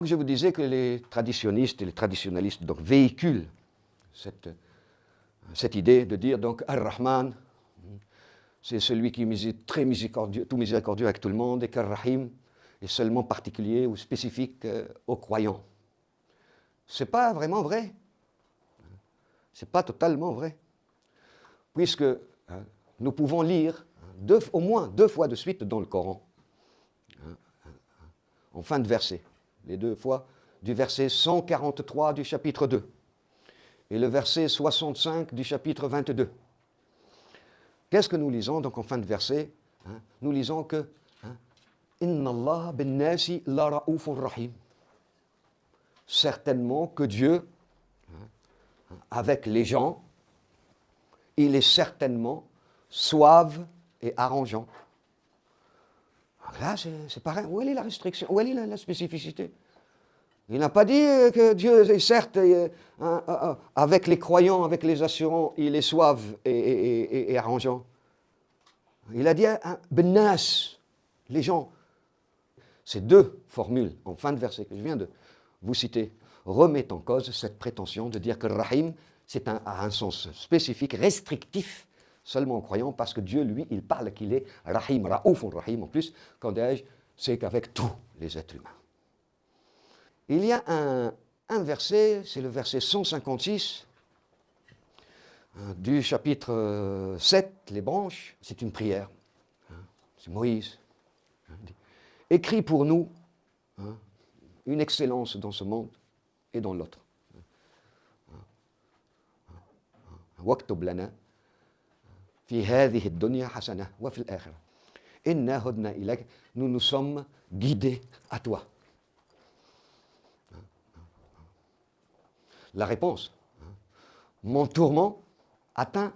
Je vous disais que les traditionnistes et les traditionalistes donc, véhiculent cette idée de dire donc Ar-Rahman, c'est celui qui est très miséricordieux, tout miséricordieux avec tout le monde, et qu'Ar-Rahim est seulement particulier ou spécifique aux croyants. Ce n'est pas vraiment vrai. Ce n'est pas totalement vrai. Puisque nous pouvons lire au moins 2 fois de suite dans le Coran, en fin de verset, les 2 fois du verset 143 du chapitre 2 et le verset 65 du chapitre 22. Qu'est-ce que nous lisons donc en fin de verset? Nous lisons que Inna Allah bin nasi la ra'oufun rahim. Certainement que Dieu, avec les gens, il est certainement suave et arrangeant. Là, c'est pareil. Où est la restriction? Où est la spécificité? Il n'a pas dit que Dieu est certes, avec les croyants, avec les assurants, il est suave et arrangeant. Il a dit bennas, les gens. Ces 2 formules en fin de verset que je viens de vous citer remettent en cause cette prétention de dire que Rahim, c'est un sens spécifique, restrictif, seulement aux croyants, parce que Dieu, lui, il parle qu'il est Rahim, Ra'oufun Rahim en plus, quand dis-je, c'est qu'avec tous les êtres humains. Il y a un verset, c'est le verset 156 du chapitre 7, les branches, c'est une prière. C'est Moïse. Écris pour nous une excellence dans ce monde et dans l'autre. واكتب لنا في هذه الدنيا حسنة وفي الآخرة إنا هدنا إليك. Nous nous sommes guidés à toi. La réponse, mon tourment atteint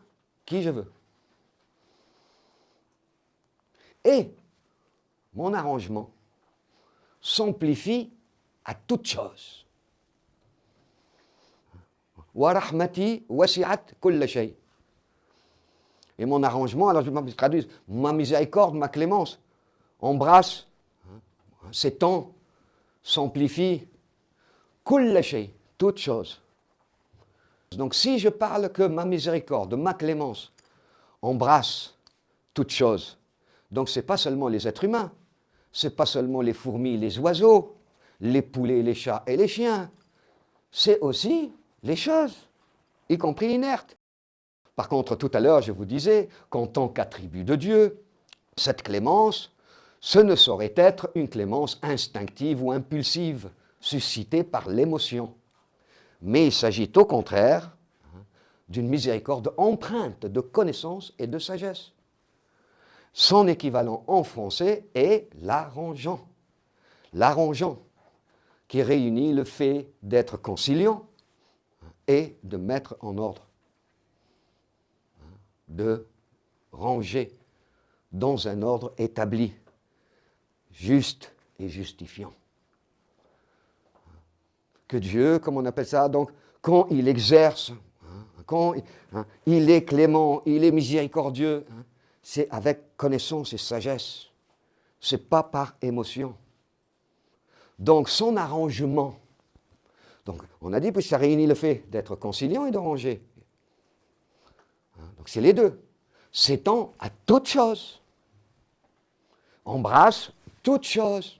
qui je veux. Et mon arrangement s'amplifie à toute chose. Wa rahmati wasi'at kulla shay. Et mon arrangement, alors je traduis, ma miséricorde, ma clémence, embrasse, s'étend, s'amplifie, kulla shay, toute chose. Donc si je parle que ma miséricorde, ma clémence, embrasse toute chose, donc ce n'est pas seulement les êtres humains, ce n'est pas seulement les fourmis, les oiseaux, les poulets, les chats et les chiens, c'est aussi les choses, y compris inertes. Par contre, tout à l'heure, je vous disais qu'en tant qu'attribut de Dieu, cette clémence, ce ne saurait être une clémence instinctive ou impulsive, suscitée par l'émotion. Mais il s'agit au contraire d'une miséricorde empreinte de connaissance et de sagesse. Son équivalent en français est l'arrangeant. L'arrangeant, qui réunit le fait d'être conciliant et de mettre en ordre, de ranger dans un ordre établi, juste et justifiant. Que Dieu, comme on appelle ça, donc, quand il exerce, quand il est clément, il est miséricordieux, c'est avec connaissance et sagesse, c'est pas par émotion. Donc son arrangement, donc on a dit que ça réunit le fait d'être conciliant et de ranger. Donc c'est les deux. S'étend à toute chose, embrasse toute chose.